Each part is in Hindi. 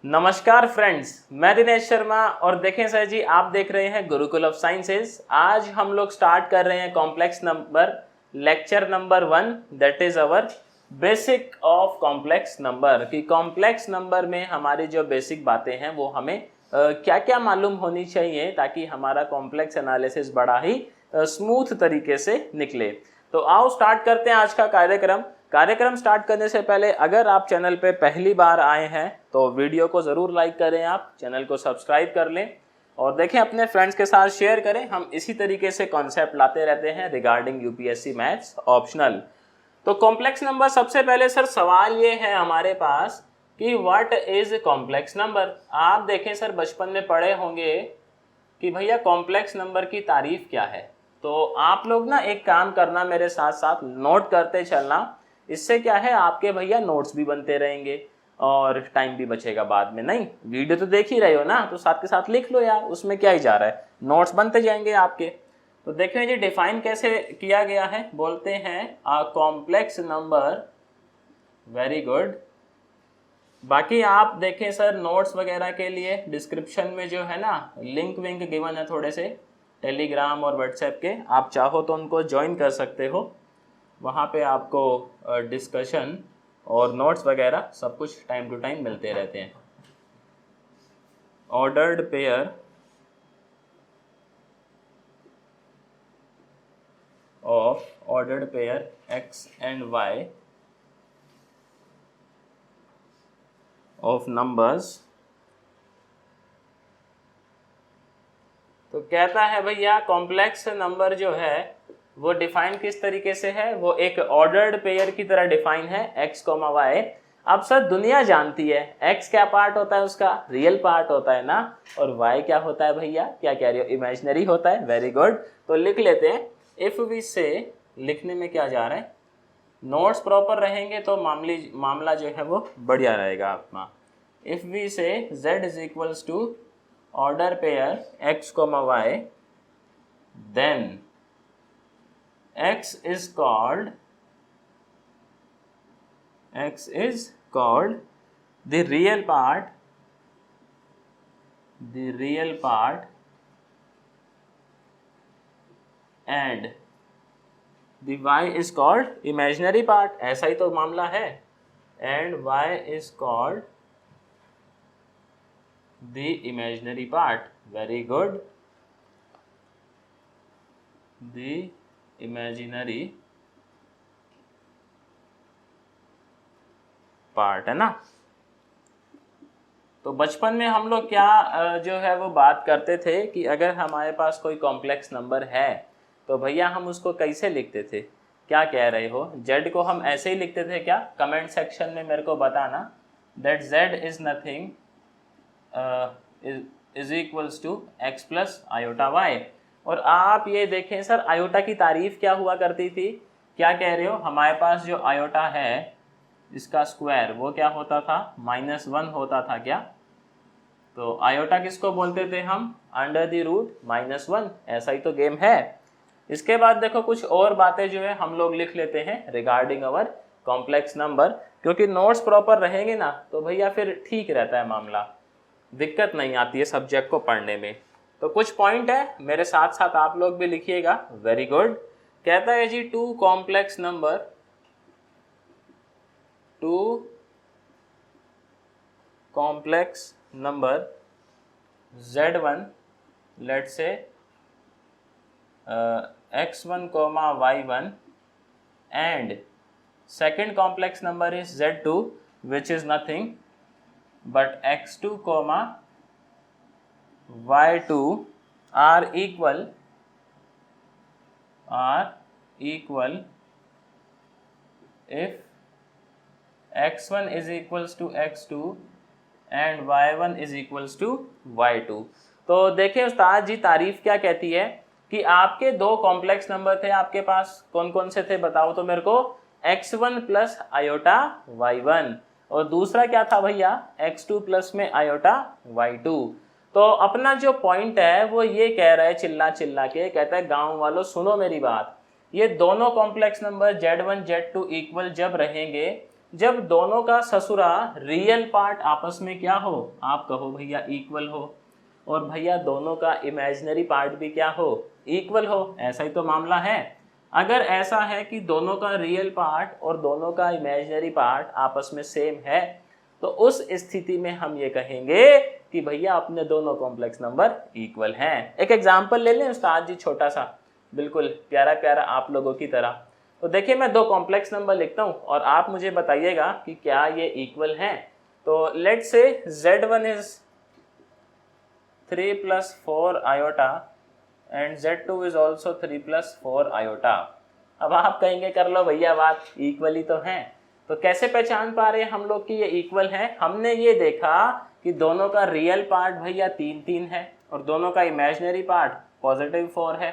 नमस्कार फ्रेंड्स, मैं दिनेश शर्मा और देखें सर जी, आप देख रहे हैं गुरुकुल ऑफ साइंसेज। आज हम लोग स्टार्ट कर रहे हैं complex number lecture number 1, that is our basic of complex number. कि कॉम्प्लेक्स नंबर में हमारी जो बेसिक बातें हैं वो हमें क्या क्या मालूम होनी चाहिए ताकि हमारा कॉम्प्लेक्स एनालिसिस बड़ा ही स्मूथ तरीके से निकले। तो आओ स्टार्ट करते हैं आज का कार्यक्रम स्टार्ट करने से पहले अगर आप चैनल पे पहली बार आए हैं तो वीडियो को ज़रूर लाइक करें, आप चैनल को सब्सक्राइब कर लें और देखें अपने फ्रेंड्स के साथ शेयर करें। हम इसी तरीके से कॉन्सेप्ट लाते रहते हैं रिगार्डिंग यूपीएससी मैथ्स ऑप्शनल। तो कॉम्प्लेक्स नंबर, सबसे पहले सर सवाल ये है हमारे पास कि व्हाट इज कॉम्प्लेक्स नंबर। आप देखें सर, बचपन में पढ़े होंगे कि भैया कॉम्प्लेक्स नंबर की तारीफ क्या है। तो आप लोग ना एक काम करना, मेरे साथ साथ नोट करते चलना। इससे क्या है, आपके भैया नोट्स भी बनते रहेंगे और टाइम भी बचेगा बाद में। नहीं, वीडियो तो देख ही रहे हो ना, तो साथ के साथ लिख लो यार, उसमें क्या ही जा रहा है, नोट्स बनते जाएंगे आपके। तो देखिए जी, डिफाइन कैसे किया गया है। बोलते हैं अ कॉम्प्लेक्स नंबर, वेरी गुड। बाकी आप देखें सर, नोट्स वगैरह के लिए डिस्क्रिप्शन में जो है ना लिंक विंक गिवन है थोड़े से, टेलीग्राम और व्हाट्सएप के। आप चाहो तो उनको ज्वाइन कर सकते हो, वहाँ पे आपको डिस्कशन और नोट्स वगैरह सब कुछ टाइम टू टाइम मिलते रहते हैं। Ordered pair x and y of numbers। तो कहता है भैया कॉम्प्लेक्स नंबर जो है वो डिफाइन किस तरीके से है, वो एक ऑर्डर्ड पेयर की तरह डिफाइन है x, y। अब सर दुनिया जानती है x क्या पार्ट होता है, उसका रियल पार्ट होता है ना, और y क्या होता है भैया, क्या कह रहे हो, इमेजिनरी होता है। Very good. तो लिख लेते हैं, इफ वी से, लिखने में क्या जा रहा है, नोट्स प्रॉपर रहेंगे तो मामला जो है वो बढ़िया रहेगा अपना। If we say z is equals to order pair x, y, then x is called the real part and the y is called imaginary part। ऐसा ही तो मामला है, and y is called the imaginary part। very good, the imaginary part है ना। तो बचपन में हम लोग क्या जो है वो बात करते थे कि अगर हमारे पास कोई कॉम्प्लेक्स नंबर है तो भैया हम उसको कैसे लिखते थे, क्या कह रहे हो, z को हम ऐसे ही लिखते थे क्या? कमेंट सेक्शन में मेरे को बताना that z is nothing is equals to x plus iota y। और आप ये देखें सर, आयोटा की तारीफ क्या हुआ करती थी, क्या कह रहे हो, हमारे पास जो आयोटा है इसका स्क्वायर वो क्या होता था, -1 होता था क्या। तो आयोटा किसको बोलते थे हम, अंडर द रूट -1। ऐसा ही तो गेम है। इसके बाद देखो कुछ और बातें जो है हम लोग लिख लेते हैं रिगार्डिंग अवर कॉम्प्लेक्स नंबर, क्योंकि नोट्स प्रॉपर रहेंगे ना तो भैया फिर ठीक रहता है मामला, दिक्कत नहीं आती है सब्जेक्ट को पढ़ने में। तो कुछ पॉइंट है, मेरे साथ साथ आप लोग भी लिखिएगा। Very good. कहता है जी two complex number z1, let say x1, y1, and second complex number is z2 which is nothing but x2, y2 are equal if x1 is equals to x2 and y1 is equals to y2। तो देखिए उस्ताद जी तारीफ क्या कहती है कि आपके दो कॉम्प्लेक्स नंबर थे आपके पास, कौन कौन से थे बताओ तो मेरे को, x1 प्लस आयोटा y1 और दूसरा क्या था भैया, x2 प्लस में आयोटा y2। तो अपना जो पॉइंट है वो ये कह रहा है चिल्ला चिल्ला के, कहता है गांव वालों सुनो मेरी बात, ये दोनों complex number Z1 Z2 equal जब रहेंगे जब दोनों का ससुरा रियल पार्ट आपस में क्या हो, आप कहो भैया इक्वल हो, और भैया दोनों का इमेजिनरी पार्ट भी क्या हो, इक्वल हो। ऐसा ही तो मामला है। अगर ऐसा है कि दोनों का रियल पार्ट और दोनों का इमेजिनरी पार्ट आपस में सेम है, तो उस स्थिति में हम ये कहेंगे कि भैया अपने दोनों कॉम्प्लेक्स नंबर इक्वल हैं। एक एग्जांपल ले लें उस्ताद जी, छोटा सा, बिल्कुल प्यारा प्यारा आप लोगों की तरह। तो देखिए मैं दो कॉम्प्लेक्स नंबर लिखता हूँ और आप मुझे बताइएगा कि क्या ये इक्वल हैं। तो let's say Z1 is 3 + 4 iota and Z2 is also 3 + 4 iota. अब आप कहेंगे कर लो भैया बात, इक्वल ही तो हैं। तो कैसे पहचान पा रहे हैं हम लोग कि ये इक्वल है? हमने ये देखा कि दोनों का रियल पार्ट भैया 3 है और दोनों का इमेजिनरी पार्ट +4 है,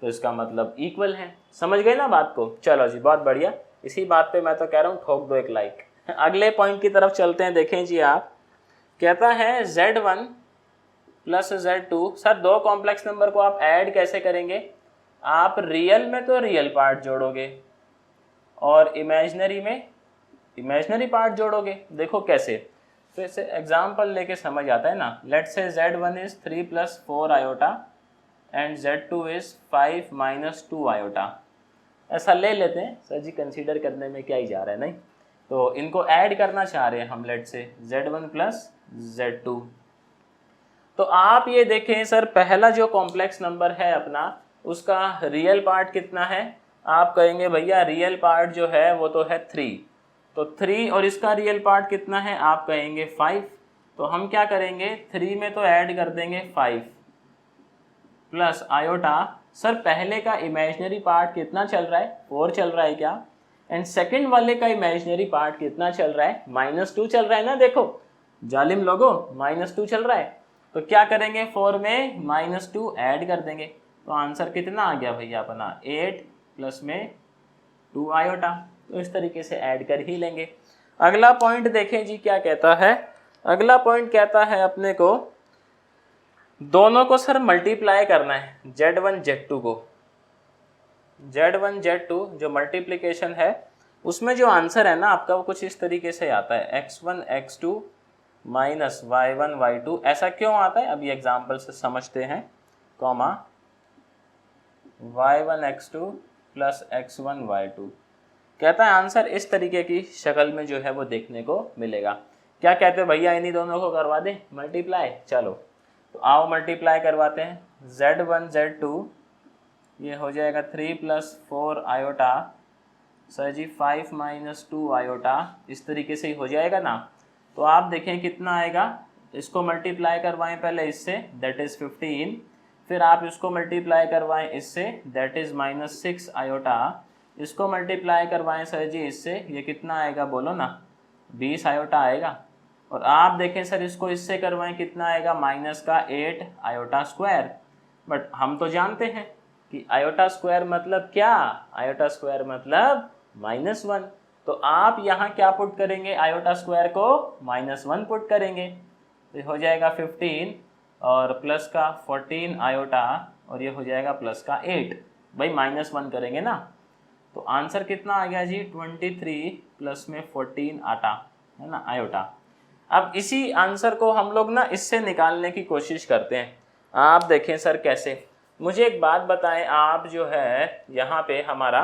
तो इसका मतलब इक्वल है। समझ गए ना बात को? चलो जी बहुत बढ़िया, इसी बात पे मैं तो कह रहा हूँ ठोक दो एक लाइक। अगले पॉइंट की तरफ चलते हैं। देखें जी आप, कहता है Z1 + Z2। सर दो कॉम्प्लेक्स नंबर को आप ऐड कैसे करेंगे? आप रियल में तो रियल पार्ट जोड़ोगे और इमेजिनरी में इमेजिनरी पार्ट जोड़ोगे। देखो कैसे, फिर से एग्जाम्पल लेके समझ आता है ना। Let's say Z1 is 3 + 4 iota and Z2 is 5 - 2 iota. ऐसा ले लेते हैं सर जी, कंसीडर करने में क्या ही जा रहा है, नहीं? तो इनको ऐड करना चाह रहे हैं हम। Let's say Z1 + Z2। तो आप ये देखें सर, पहला जो कॉम्प्लेक्स नंबर है अपना, उसका रियल पार्ट कितना है? आप कहेंगे भैया रियल पार्ट जो है वो तो है 3, तो 3 और इसका रियल पार्ट कितना है? आप कहेंगे 5। तो हम क्या करेंगे, 3 में तो ऐड कर देंगे 5 प्लस आयोटा। सर पहले का इमेजिनरी पार्ट कितना चल रहा है? 4 चल रहा है क्या? एंड सेकंड वाले का इमेजिनरी पार्ट कितना चल रहा है? -2 चल रहा है ना। देखो जालिम लोगो, -2 चल रहा है। तो क्या करेंगे, 4 में -2 ऐड कर देंगे। तो आंसर कितना आ गया भैया अपना? 8 प्लस में 2 आयोटा। तो इस तरीके से ऐड कर ही लेंगे। अगला पॉइंट देखें जी क्या कहता है। अगला पॉइंट कहता है अपने को दोनों को सर मल्टीप्लाई करना है, Z1 Z2 को। Z1 Z2 जो मल्टीप्लिकेशन है, उसमें जो आंसर है ना आपका वो कुछ इस तरीके से आता है, X1 X2 - Y1 Y2। ऐसा क्यों आता है अभी एग्जाम्पल से समझते हैं। Comma Y1 X2 + X1 Y2। कहता है आंसर इस तरीके की शक्ल में जो है वो देखने को मिलेगा। क्या कहते हो भैया, इन्हीं दोनों को करवा दें मल्टीप्लाई? चलो तो आओ मल्टीप्लाई करवाते हैं। Z1 Z2 ये हो जाएगा 3 + 4 आयोटा, सर जी 5 - 2 आयोटा। इस तरीके से ही हो जाएगा ना। तो आप देखें कितना आएगा, इसको मल्टीप्लाई करवाएं पहले इससे, दैट इज़ 15। फिर आप इसको मल्टीप्लाई करवाएं इससे, दैट इज़ -6 आयोटा। इसको मल्टीप्लाई करवाएं सर जी इससे, ये कितना आएगा बोलो ना? 20 आयोटा आएगा। और आप देखें सर इसको इससे करवाएं, कितना आएगा? -8 आयोटा स्क्वायर। बट हम तो जानते हैं कि आयोटा स्क्वायर मतलब क्या? आयोटा स्क्वायर मतलब -1। तो आप यहाँ क्या पुट करेंगे? आयोटा स्क्वायर को -1 पुट करेंगे, तो हो जाएगा 15 और प्लस का 14 आयोटा, और ये हो जाएगा प्लस का 8। भाई -1 करेंगे ना, तो आंसर कितना आ गया जी? 23 प्लस में 14 आटा, है ना, आयोटा। अब इसी आंसर को हम लोग ना इससे निकालने की कोशिश करते हैं। आप देखें सर कैसे, मुझे एक बात बताएं, आप जो है यहाँ पे हमारा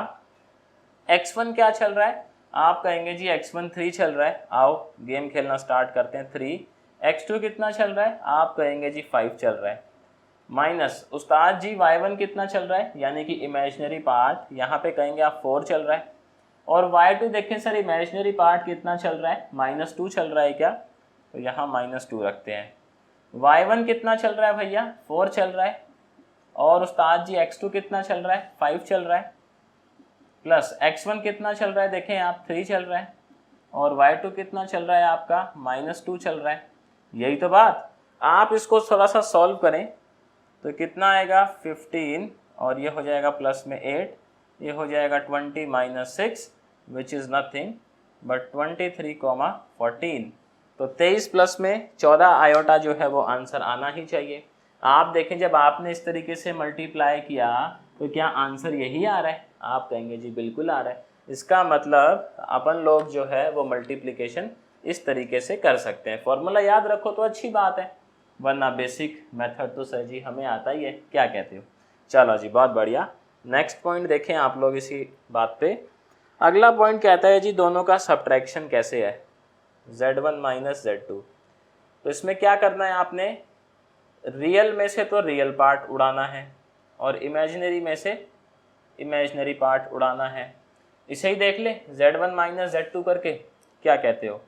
x1 क्या चल रहा है? आप कहेंगे जी x1 3 चल रहा है। आओ गेम खेलना स्टार्ट करते हैं। 3 x2 कितना चल रहा है? आप कहेंगे जी 5 चल रहा है। माइनस उस्ताद जी y1 कितना चल रहा है, यानी कि इमेजिनरी पार्ट, यहाँ पे कहेंगे आप 4 चल रहा है। और y2 देखें सर इमेजिनरी पार्ट कितना चल रहा है? -2 चल रहा है क्या? तो यहाँ -2 रखते हैं। y1 कितना चल रहा है भैया? 4 चल रहा है। और उस्ताद जी x2 कितना चल रहा है? 5 चल रहा है। प्लस x1 कितना चल रहा है? देखें आप 3 चल रहा है। और y2 कितना चल रहा है आपका? -2 चल रहा है। यही तो बात। आप इसको थोड़ा सा सॉल्व करें तो कितना आएगा? 15 और ये हो जाएगा प्लस में 8, ये हो जाएगा 20 - 6 विच इज़ नथिंग बट 23, 14। तो 23 प्लस में 14 आयोटा जो है वो आंसर आना ही चाहिए। आप देखें जब आपने इस तरीके से मल्टीप्लाई किया तो क्या आंसर यही आ रहा है? आप कहेंगे जी बिल्कुल आ रहा है। इसका मतलब अपन लोग जो है वो मल्टीप्लिकेशन इस तरीके से कर सकते हैं। फॉर्मूला याद रखो तो अच्छी बात है, वरना बेसिक मेथड तो सर जी हमें आता ही है, क्या कहते हो। चलो जी बहुत बढ़िया। नेक्स्ट पॉइंट देखें आप लोग इसी बात पे। अगला पॉइंट कहता है जी दोनों का सब्ट्रैक्शन कैसे है, z1 माइनस z2। तो इसमें क्या करना है आपने, रियल में से तो रियल पार्ट उड़ाना है और इमेजिनरी में से इमेजिनरी पार्ट उड़ाना है। इसे ही देख ले z1 माइनस z2 करके, क्या कहते हो।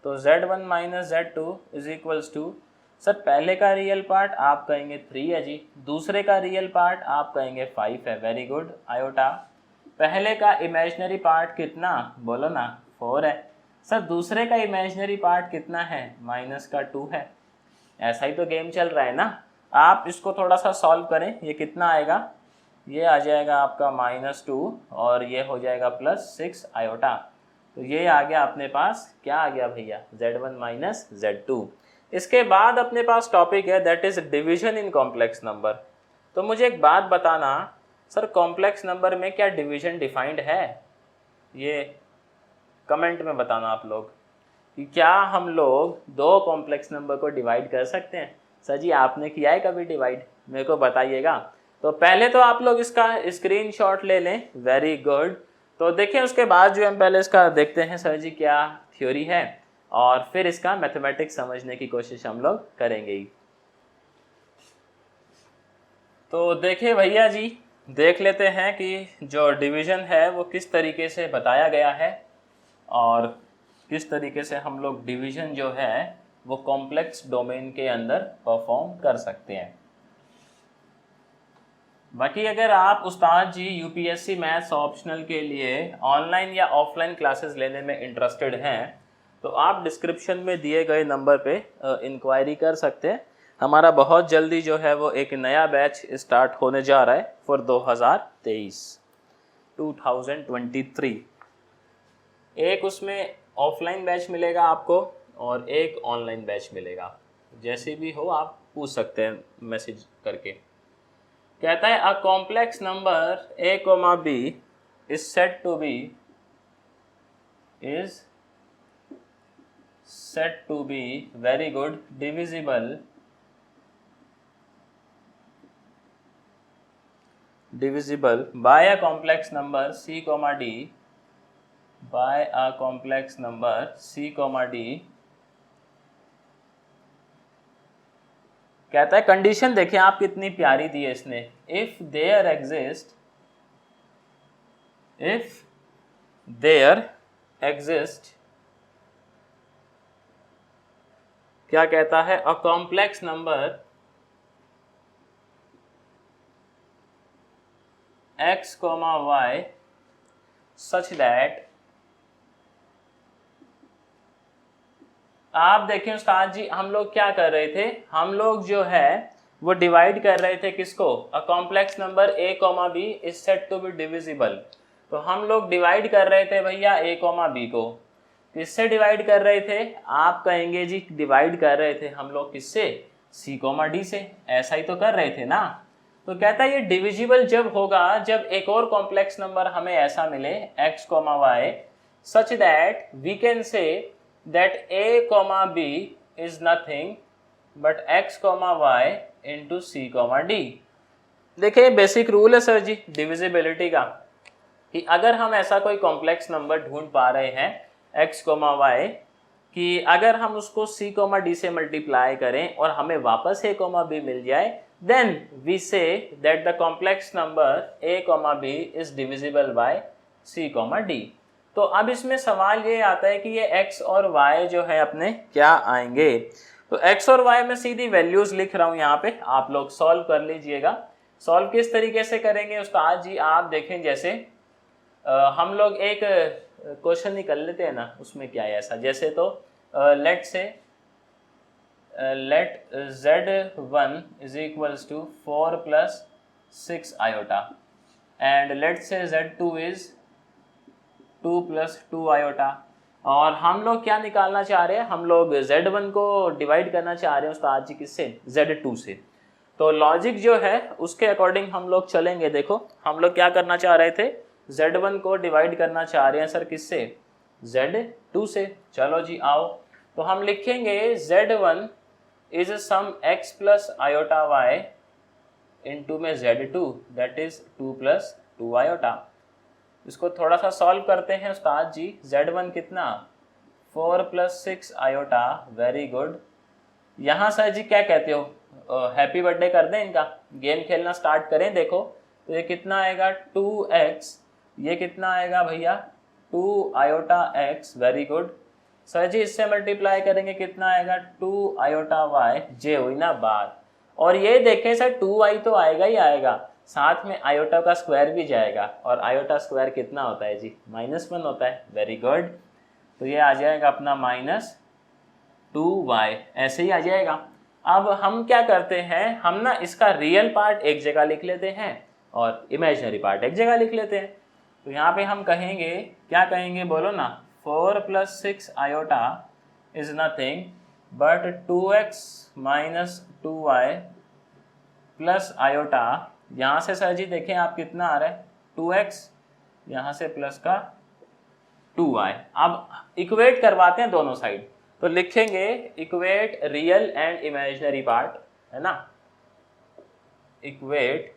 तो z1 minus z2 is equals to, sir पहले का रियल पार्ट आप कहेंगे 3 है जी, दूसरे का रियल पार्ट आप कहेंगे 5 है। Very good iota. पहले का इमेजिनरी पार्ट कितना, बोलो ना 4 है। सर दूसरे का इमेजिनरी पार्ट कितना है, माइनस का 2 है। ऐसा ही तो गेम चल रहा है ना। आप इसको थोड़ा सा सॉल्व करें, ये कितना आएगा, ये आ जाएगा आपका -2 और ये हो जाएगा +6 आयोटा। तो ये आ गया अपने पास, क्या आ गया भैया, z1 माइनस z2। इसके बाद अपने पास टॉपिक है that is division in complex number. तो मुझे एक बात बताना सर, कॉम्प्लेक्स नंबर में क्या डिवीजन डिफाइंड है, ये कमेंट में बताना आप लोग कि क्या हम लोग दो कॉम्प्लेक्स नंबर को डिवाइड कर सकते हैं। सर जी आपने किया है कभी डिवाइड, मेरे को बताइएगा। तो पहले तो आप लोग इसका स्क्रीनशॉट ले लें, वेरी गुड। तो देखें उसके बाद जो हम पहले इसका देखते हैं सर जी क्या थ्योरी है, और फिर इसका मैथमेटिक्स समझने की कोशिश हम लोग करेंगे ही। तो देखिए भैया जी, देख लेते हैं कि जो डिवीजन है वो किस तरीके से बताया गया है और किस तरीके से हम लोग डिवीजन जो है वो कॉम्प्लेक्स डोमेन के अंदर परफॉर्म कर सकते हैं। बाकी अगर आप उस्ताद जी यूपीएससी मैथ्स ऑप्शनल के लिए ऑनलाइन या ऑफलाइन क्लासेस लेने में इंटरेस्टेड हैं तो आप डिस्क्रिप्शन में दिए गए नंबर पे इंक्वायरी कर सकते हैं। हमारा बहुत जल्दी जो है वो एक नया बैच स्टार्ट होने जा रहा है फॉर 2023। एक उसमें ऑफलाइन बैच मिलेगा आपको और एक ऑनलाइन बैच मिलेगा, जैसे भी हो आप पूछ सकते हैं मैसेज करके। कहता है अ complex number a, b is said to be very good divisible by a complex number c, d by a complex number c, d। कहता है कंडीशन देखिए आप कितनी प्यारी दी है इसने, इफ देयर एग्जिस्ट क्या कहता है, अ complex number x, y such that, आप देखें उस्ताद जी हम लोग क्या कर रहे थे, हम लोग जो है वो डिवाइड कर रहे थे किसको, a complex number a, b is said to be divisible. तो हम लोग डिवाइड कर रहे थे भैया a, b को, किससे डिवाइड कर रहे थे, आप कहेंगे जी डिवाइड कर रहे थे हम लोग किससे, c, d से, ऐसा ही तो कर रहे थे ना। तो कहता है ये डिविजिबल जब होगा जब एक और कॉम्प्लेक्स नंबर हमें ऐसा मिले x, y such that we can say that a, b is nothing but x, y into c, d। देखिए बेसिक रूल है सर जी डिविजिबिलिटी का, कि अगर हम ऐसा कोई कॉम्प्लेक्स नंबर ढूंढ पा रहे हैं x, y कि अगर हम उसको c, d से मल्टीप्लाई करें और हमें वापस a, b मिल जाए, then we say that the complex number a, b is divisible by c, d। तो अब इसमें सवाल ये आता है कि ये x और y जो है अपने क्या आएंगे। तो x और y में सीधी वैल्यूज लिख रहा हूं यहाँ पे, आप लोग सॉल्व कर लीजिएगा। सॉल्व किस तरीके से करेंगे उस्ताद जी, आप देखें जैसे हम लोग एक क्वेश्चन निकल लेते हैं ना, उसमें क्या है ऐसा, जैसे तो लेट से let z1 is equals to 4 plus 6 iota and let's say z2 is 2 plus 2 iota। और हम लोग क्या निकालना चाह रहे हैं, हम लोग z1 को डिवाइड करना चाह रहे हैं उस्ताद जी किससे, z2 से। तो लॉजिक जो है उसके अकॉर्डिंग हम लोग चलेंगे। देखो हम लोग क्या करना चाह रहे थे, Z1 को डिवाइड करना चाह रहे हैं सर किससे, Z2 से। चलो जी आओ, तो हम लिखेंगे Z1 is some x plus iota y into में Z2 that is 2 plus 2 iota. इसको थोड़ा सा सॉल्व करते हैं उस्ताद जी। Z1 कितना, 4 प्लस 6 आयोटा, वेरी गुड। यहाँ सर जी क्या कहते हो, हैप्पी बर्थडे कर दें इनका, गेम खेलना स्टार्ट करें। देखो तो ये कितना आएगा 2x, ये कितना आएगा भैया 2 iota x, very good. Sir ji इससे मल्टीप्लाई करेंगे कितना आएगा 2 आयोटा y, जे हुई ना बात। और ये देखें सर 2y तो आएगा ही आएगा, साथ में आयोटा का स्क्वायर भी जाएगा, और आयोटा स्क्वायर कितना होता है जी, -1 होता है, वेरी गुड। तो ये आ जाएगा अपना -2y, ऐसे ही आ जाएगा। अब हम क्या करते हैं, हम ना इसका रियल पार्ट एक जगह लिख लेते हैं और इमेजिनरी पार्ट एक जगह लिख लेते हैं। तो यहाँ पे हम कहेंगे, क्या कहेंगे बोलो ना, 4 plus 6 iota is nothing but 2x minus 2y plus iota. यहाँ से सर जी देखें आप कितना आ रहा है 2x, यहाँ से प्लस का 2y। अब इक्वेट करवाते हैं दोनों साइड, तो लिखेंगे equate real and imaginary part, है ना, equate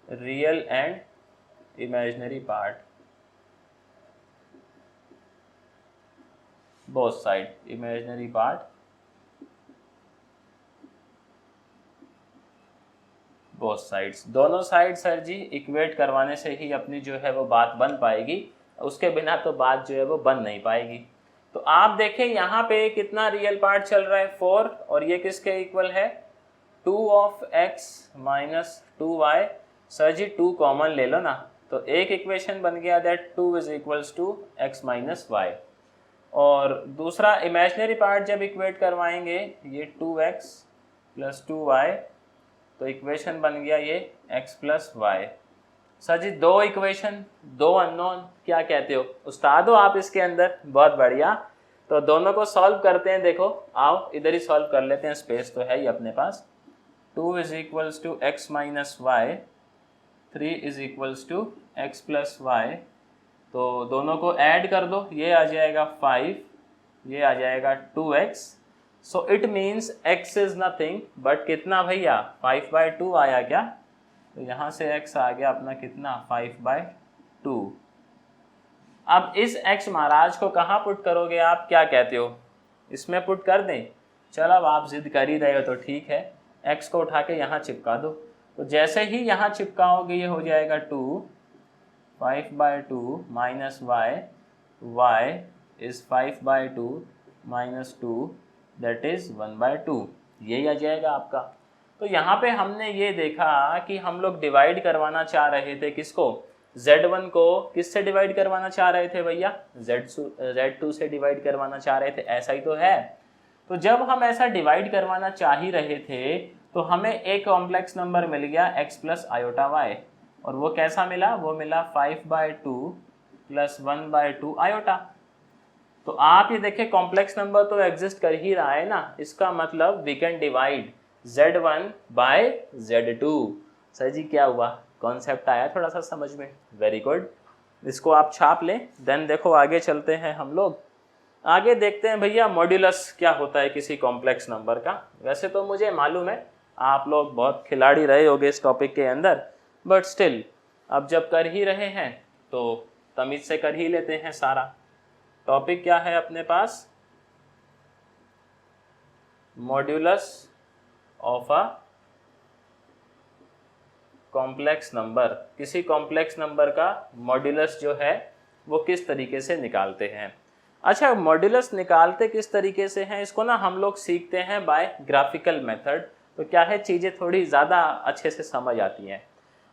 real and imaginary part both side, imaginary part both sides, दोनों साइड सर जी इक्वेट करवाने से ही अपनी जो है वो बात बन पाएगी, उसके बिना तो बात जो है वो बन नहीं पाएगी। तो आप देखें यहाँ पे कितना रियल पार्ट चल रहा है 4, और ये किसके इक्वल है 2 of x minus 2y। Sir ji 2 common ले लो ना, तो एक इक्वेशन बन गया that 2 is equals to x minus y. और दूसरा इमेजिनरी पार्ट जब इक्वेट करवाएंगे ये 2x प्लस 2y, तो इक्वेशन बन गया ये x प्लस वाई। सर जी दो इक्वेशन, दो अननोन, क्या कहते हो उस्ताद हो आप इसके अंदर, बहुत बढ़िया। तो दोनों को सॉल्व करते हैं, देखो आओ इधर ही सॉल्व कर लेते हैं, स्पेस तो है ही अपने पास। 2 is equals to x minus y, 3 is equals to x plus y. तो दोनों को ऐड कर दो, ये आ जाएगा 5, ये आ जाएगा 2x। So it means x is nothing but कितना भैया 5/2 आया क्या, तो यहाँ से x आ गया अपना कितना 5/2। अब इस x महाराज को कहाँ पुट करोगे आप, क्या कहते हो, इसमें पुट कर दें। चलो अब आप जिद कर ही रहे हो तो ठीक है, x को उठा के यहाँ चिपका दो। तो जैसे ही यहाँ चिपकाओगे ये हो जाएगा 2, 5/2 minus y, y is 5/2 minus 2 that is 1/2, यही आ जाएगा आपका। तो यहाँ पे हमने ये देखा कि हम लोग डिवाइड करवाना चाह रहे थे किसको, Z1 को किससे डिवाइड करवाना चाह रहे थे भैया, Z2 से डिवाइड करवाना चाह रहे थे, ऐसा ही तो है। तो जब हम ऐसा डिवाइड करवाना चाह ही रहे थे तो हमें एक कॉम्प्लेक्स नंबर मिल गया x प्लस आयोटा y, और वो कैसा मिला, वो मिला 5/2 प्लस 1/2 आयोटा। तो आप ये देखें कॉम्प्लेक्स नंबर तो एग्जिस्ट कर ही रहा है ना, इसका मतलब we can divide Z1 by Z2। Sir ji क्या हुआ, कॉन्सेप्ट आया थोड़ा सा समझ में, वेरी गुड। इसको आप छाप लें, देन देखो आगे चलते हैं हम लोग, आगे देखते हैं भैया मॉड्यूलस क्या होता है किसी कॉम्प्लेक्स नंबर का। वैसे तो मुझे मालूम है आप लोग बहुत खिलाड़ी रहे होगे इस टॉपिक के अंदर, बट स्टिल अब जब कर ही रहे हैं तो तमीज से कर ही लेते हैं सारा। टॉपिक क्या है अपने पास, modulus of a complex number, किसी कॉम्प्लेक्स नंबर का मॉड्यूलस जो है वो किस तरीके से निकालते हैं। अच्छा मॉड्यूलस निकालते किस तरीके से हैं, इसको ना हम लोग सीखते हैं बाय ग्राफिकल मेथड। तो क्या है, चीज़ें थोड़ी ज़्यादा अच्छे से समझ आती हैं।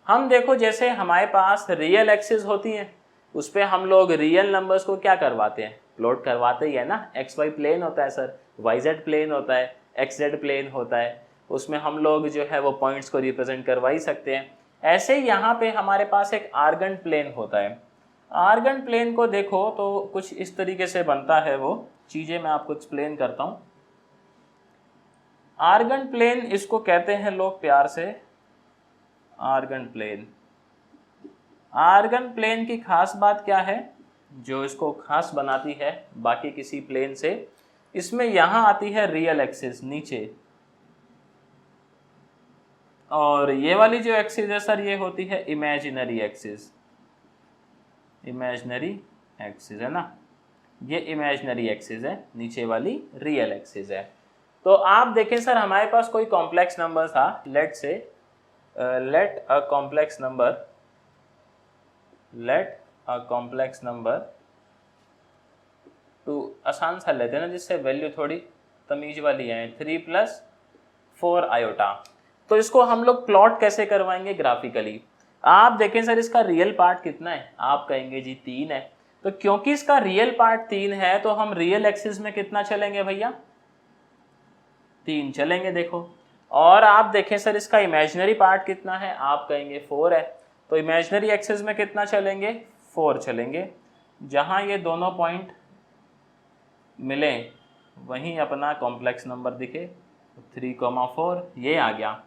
हम देखो जैसे हमारे पास रियल एक्सिस होती हैं, उस पर हम लोग रियल नंबर्स को क्या करवाते हैं, प्लॉट करवाते ही है ना। एक्स वाई प्लेन होता है सर, वाई जेड प्लेन होता है, एक्स जेड प्लेन होता है, उसमें हम लोग जो है वो पॉइंट्स को रिप्रेजेंट करवा ही सकते हैं। ऐसे ही यहाँ पे हमारे पास एक आर्गन प्लेन होता है। आर्गन प्लेन को देखो तो कुछ इस तरीके से बनता है, वो चीज़ें मैं आपको एक्सप्लेन करता हूँ। आर्गन प्लेन इसको कहते हैं लोग प्यार से आर्गन प्लेन। आर्गन प्लेन की खास बात क्या है, जो इसको खास बनाती है बाकी किसी प्लेन से, इसमें यहां आती है रियल एक्सिस नीचे, और ये वाली जो एक्सिस है सर ये होती है इमेजिनरी एक्सिस। इमेजिनरी एक्सिस है ना, ये इमेजिनरी एक्सिस है, नीचे वाली रियल एक्सिस है। तो आप देखें सर हमारे पास कोई कॉम्प्लेक्स नंबर था, let say let a complex number to, आसान सा लेते हैं ना जिससे वैल्यू थोड़ी तमीज वाली है, 3 + 4 आयोटा। तो इसको हम लोग प्लॉट कैसे करवाएंगे ग्राफिकली। आप देखें सर इसका रियल पार्ट कितना है, आप कहेंगे जी 3 है, तो क्योंकि इसका रियल पार्ट 3 है तो हम रियल एक्सिस में कितना चलेंगे भैया, 3 चलेंगे देखो। और आप देखें सर इसका इमेजिनरी पार्ट कितना है, आप कहेंगे 4 है, तो इमेजिनरी एक्सिस में कितना चलेंगे, 4 चलेंगे। जहां ये दोनों पॉइंट मिले वहीं अपना कॉम्प्लेक्स नंबर दिखे, 3,4 ये आ गया।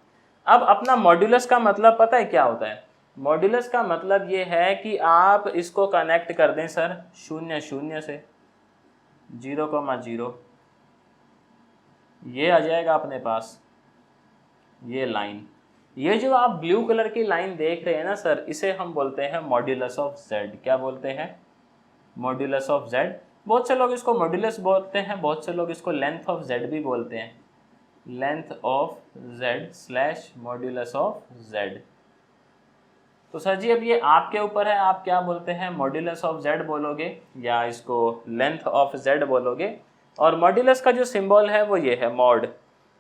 अब अपना मॉड्यूलस का मतलब पता है क्या होता है, मॉड्यूलस का मतलब ये है कि आप इसको कनेक्ट कर दें सर 0, 0 से 0,0, ये आ जाएगा अपने पास ये लाइन। ये जो आप ब्लू कलर की लाइन देख रहे हैं ना सर, इसे हम बोलते हैं मॉड्यूलस ऑफ जेड। क्या बोलते हैं, मॉड्यूलस ऑफ जेड। बहुत से लोग इसको मॉड्यूलस बोलते हैं, बहुत से लोग इसको लेंथ ऑफ जेड भी बोलते हैं, length of Z slash modulus of Z. तो सर जी अब ये आपके ऊपर है, आप क्या बोलते हैं, मॉड्यूलस ऑफ जेड बोलोगे या इसको लेंथ ऑफ जेड बोलोगे। और मॉड्यूलस का जो सिंबल है वो ये है मॉड।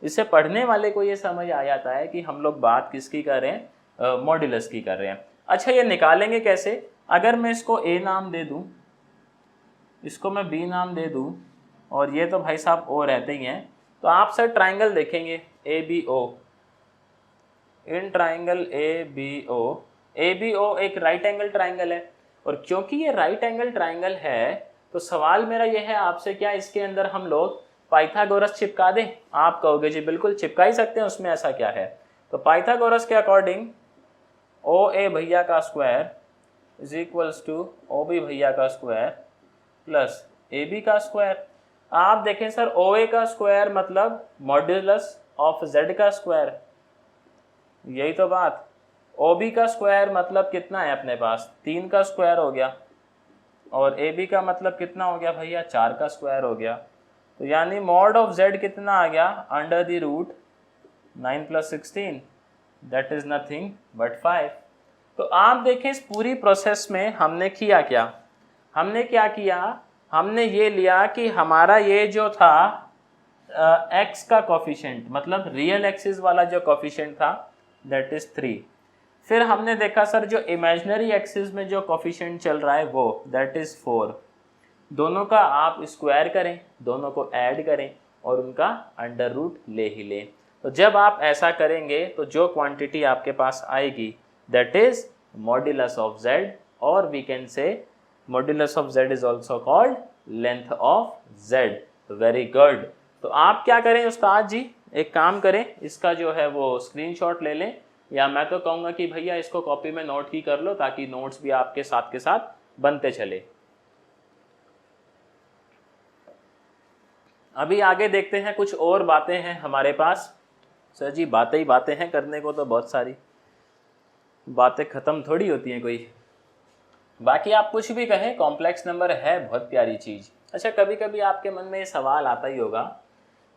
इसे पढ़ने वाले को ये समझ आ जाता है कि हम लोग बात किसकी कर रहे हैं, मॉड्यूलस की कर रहे हैं। अच्छा ये निकालेंगे कैसे, अगर मैं इसको ए नाम दे दूं, इसको मैं बी नाम दे दूं, और ये तो भाई साहब ओ रहते ही हैं, तो आप सर ट्राइंगल देखेंगे A B O. In triangle A B O एक राइट एंगल ट्राइंगल है, और क्योंकि ये राइट एंगल ट्राइंगल है तो सवाल मेरा ये है आपसे, क्या इसके अंदर हम लोग पाइथागोरस चिपका दें। आप कहोगे जी बिल्कुल चिपका ही सकते हैं, उसमें ऐसा क्या है। तो पाइथागोरस के अकॉर्डिंग ओ ए भैया का square is equals to O B भैया का स्क्वायर प्लस ए बी का स्क्वायर। आप देखें सर ओ ए का स्क्वायर मतलब मॉड्यूलस ऑफ जेड का स्क्वायर, यही तो बात। ओ बी का स्क्वायर मतलब कितना है अपने पास, 3 का स्क्वायर हो गया, और ए बी का मतलब कितना हो गया भैया, 4 का स्क्वायर हो गया। तो यानी मॉड ऑफ जेड कितना आ गया, under the root 9 + 16, that is nothing but 5। तो आप देखें इस पूरी प्रोसेस में हमने किया क्या, हमने क्या किया, हमने ये लिया कि हमारा ये जो था एक्स का कोफिशिएंट, मतलब रियल एक्सिस वाला जो कोफिशिएंट था दैट इज 3। फिर हमने देखा सर जो इमेजिनरी एक्सिस में जो कोफिशिएंट चल रहा है वो दैट इज 4। दोनों का आप स्क्वायर करें, दोनों को ऐड करें और उनका अंडर रूट ले ही लें। तो जब आप ऐसा करेंगे तो जो क्वांटिटी आपके पास आएगी that is modulus of Z, और we can say modulus of Z is also called length of Z. Very good. तो आप क्या करें उस्ताद जी, एक काम करें, इसका जो है वो स्क्रीनशॉट ले लें, या मैं तो कहूँगा कि भैया इसको कॉपी में नोट ही कर लो ताकि नोट्स भी आपके साथ के साथ बनते चले। अभी आगे देखते हैं, कुछ और बातें हैं हमारे पास। सर जी बातें ही बातें हैं, करने को तो बहुत सारी बातें ख़त्म थोड़ी होती हैं कोई। बाकी आप कुछ भी कहें, कॉम्प्लेक्स नंबर है बहुत प्यारी चीज़। अच्छा कभी कभी आपके मन में ये सवाल आता ही होगा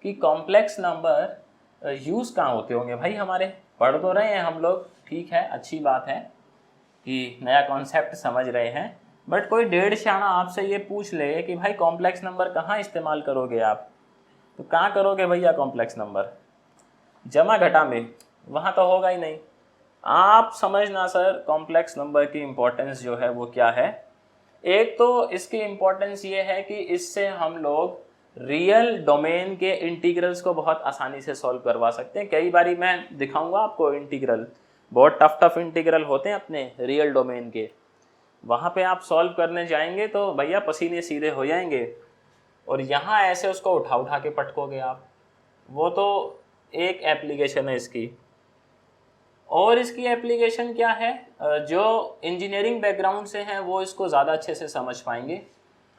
कि कॉम्प्लेक्स नंबर यूज़ कहाँ होते होंगे भाई हमारे। पढ़ तो रहे हैं हम लोग, ठीक है, अच्छी बात है कि नया कॉन्सेप्ट समझ रहे हैं, बट कोई डेढ़ शाना आपसे ये पूछ ले कि भाई कॉम्प्लेक्स नंबर कहाँ इस्तेमाल करोगे आप, तो कहाँ करोगे भैया कॉम्प्लेक्स नंबर, जमा घटा में, वहाँ तो होगा ही नहीं। आप समझना सर कॉम्प्लेक्स नंबर की इम्पोर्टेंस जो है वो क्या है। एक तो इसकी इम्पोर्टेंस ये है कि इससे हम लोग रियल डोमेन के इंटीग्रल्स को बहुत आसानी से सॉल्व करवा सकते हैं। कई बारी मैं दिखाऊंगा आपको इंटीग्रल, बहुत टफ इंटीग्रल होते हैं अपने रियल डोमेन के, वहाँ पे आप सॉल्व करने जाएंगे तो भैया पसीने सीधे हो जाएंगे, और यहाँ ऐसे उसको उठा उठा के पटकोगे आप। वो तो एक एप्लीकेशन है इसकी। और इसकी एप्लीकेशन क्या है, जो इंजीनियरिंग बैकग्राउंड से हैं वो इसको ज़्यादा अच्छे से समझ पाएंगे।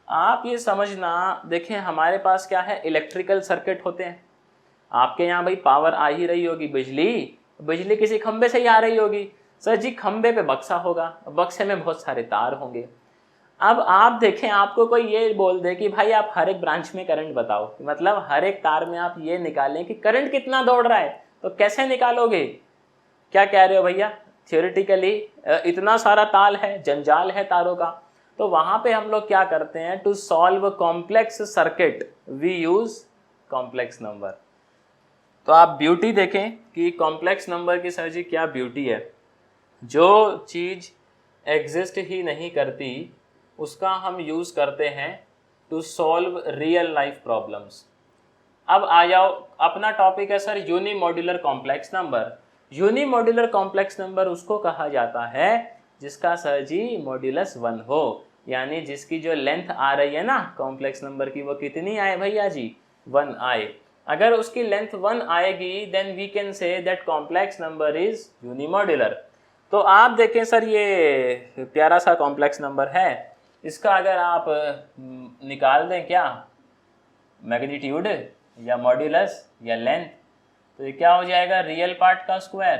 आप ये समझना, देखें हमारे पास क्या है, इलेक्ट्रिकल सर्किट होते हैं। आपके यहाँ भाई पावर आ ही रही होगी, बिजली बिजली किसी खंबे से ही आ रही होगी। सर जी खंबे पे बक्सा होगा, बक्से में बहुत सारे तार होंगे। अब आप देखें, आपको कोई ये बोल दे कि भाई आप हर एक ब्रांच में करंट बताओ, मतलब हर एक तार में आप ये निकालें कि करंट कितना दौड़ रहा है, तो कैसे निकालोगे? क्या कह रहे हो भैया? थियोरेटिकली इतना सारा ताल है, जंजाल है तारों का। तो वहां पे हम लोग क्या करते हैं, to solve complex circuit we use complex number. तो आप ब्यूटी देखें कि कॉम्प्लेक्स नंबर की सर जी क्या ब्यूटी है। जो चीज़ एग्जिस्ट ही नहीं करती उसका हम यूज़ करते हैं to solve real life problems. अब आ जाओ, अपना टॉपिक है sir unimodular complex number. Unimodular complex number उसको कहा जाता है जिसका सर जी मॉड्यूलस 1 हो, यानी जिसकी जो लेंथ आ रही है ना कॉम्प्लेक्स नंबर की, वो कितनी आए भैया जी? 1 आए। अगर उसकी लेंथ 1 आएगी then we can say that complex number is unimodular. तो आप देखें सर ये प्यारा सा कॉम्प्लेक्स नंबर है, इसका अगर आप निकाल दें क्या मैग्नीट्यूड या मॉड्यूलस या लेंथ, तो ये क्या हो जाएगा, रियल पार्ट का स्क्वायर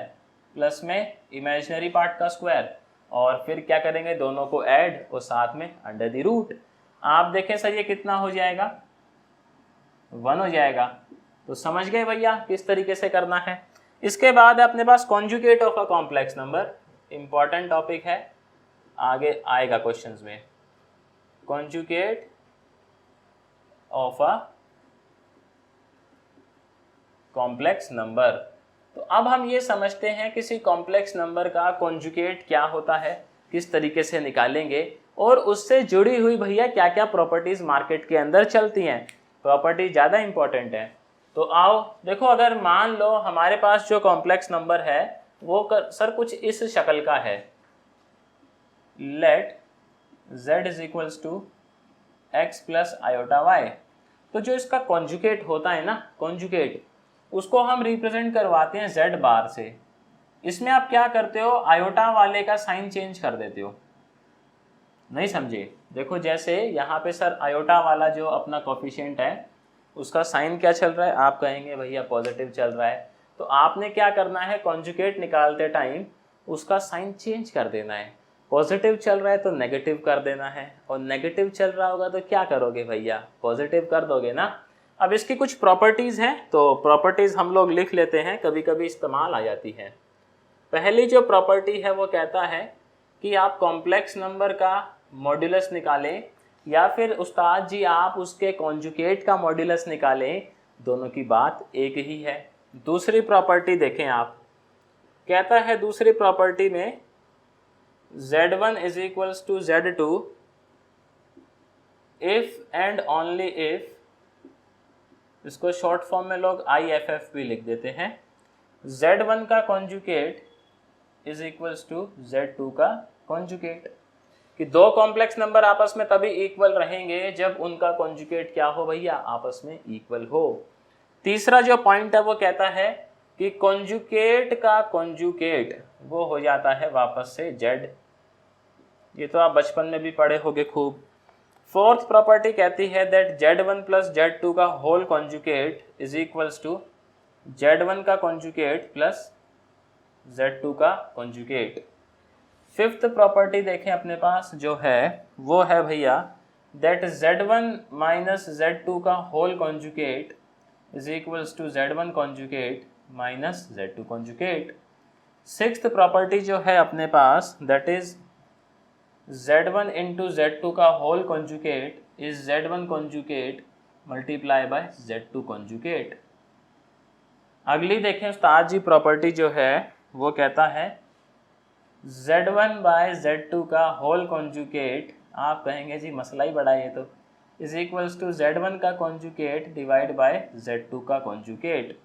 प्लस में इमेजिनरी पार्ट का स्क्वायर, और फिर क्या करेंगे, दोनों को ऐड और साथ में अंडर द रूट। आप देखें सर ये कितना हो जाएगा, 1 हो जाएगा। तो समझ गए भैया किस तरीके से करना है। इसके बाद अपने पास conjugate of a complex number, important topic है, आगे आएगा क्वेश्चंस में। Conjugate of a complex number. तो अब हम ये समझते हैं किसी कॉम्प्लेक्स नंबर का कॉन्जुगेट क्या होता है, किस तरीके से निकालेंगे, और उससे जुड़ी हुई भैया क्या क्या प्रॉपर्टीज मार्केट के अंदर चलती हैं। प्रॉपर्टी ज़्यादा इंपॉर्टेंट है। तो आओ देखो, अगर मान लो हमारे पास जो कॉम्प्लेक्स नंबर है वो सर कुछ इस शक्ल का है। Let z is equals to x plus iota y. तो जो इसका कॉन्जुगेट होता है ना, कॉन्जुगेट, उसको हम रिप्रेजेंट करवाते हैं z बार से। इसमें आप क्या करते हो, आयोटा वाले का साइन चेंज कर देते हो। नहीं समझे? देखो जैसे यहाँ पे सर आयोटा वाला जो अपना कोफिशिएंट है उसका साइन क्या चल रहा है, आप कहेंगे भैया पॉजिटिव चल रहा है। तो आपने क्या करना है, कॉन्जुगेट निकालते टाइम उसका साइन चेंज कर देना है। पॉजिटिव चल रहा है तो नेगेटिव कर देना है, और नेगेटिव चल रहा होगा तो क्या करोगे भैया, पॉजिटिव कर दोगे ना। अब इसकी कुछ प्रॉपर्टीज़ हैं, तो प्रॉपर्टीज़ हम लोग लिख लेते हैं, कभी कभी इस्तेमाल आ जाती है। पहली जो प्रॉपर्टी है वो कहता है कि आप कॉम्प्लेक्स नंबर का मॉड्यूलस निकालें या फिर उस्ताद जी आप उसके कॉन्जुगेट का मॉड्यूलस निकालें, दोनों की बात एक ही है। दूसरी प्रॉपर्टी देखें आप, कहता है दूसरी प्रॉपर्टी में z1 is equals to z2 if and only if, इसको शॉर्ट फॉर्म में लोग IFF भी लिख देते हैं, z1 का conjugate is equals to z2 का कॉन्जुगेट। कि दो कॉम्प्लेक्स नंबर आपस में तभी इक्वल रहेंगे जब उनका कॉन्जुगेट क्या हो भैया, आपस में इक्वल हो। तीसरा जो पॉइंट है वो कहता है कि कॉन्जुगेट का कॉन्जुगेट वो हो जाता है वापस से z। ये तो आप बचपन में भी पढ़े होंगे खूब। फोर्थ प्रॉपर्टी कहती है दैट z1 प्लस z2 का whole conjugate is equals to z1 का कॉन्जुगेट प्लस z2 का कॉन्जुगेट। फिफ्थ प्रॉपर्टी देखें अपने पास जो है वो है भैया दैट z1 माइनस z2 का whole conjugate is equals to z1 conjugate minus z2 conjugate. Sixth property जो है अपने पास that is z1 into z2 का whole conjugate is z1 conjugate multiply by z2 conjugate. अगली देखें उस्ताद जी प्रॉपर्टी जो है वो कहता है z1 बाय z2 का होल कॉन्जुगेट, आप कहेंगे जी मसला ही बड़ा है तो, इज इक्वल्स टू z1 का कॉन्जुगेट डिवाइड बाय z2 का कॉन्जुगेट।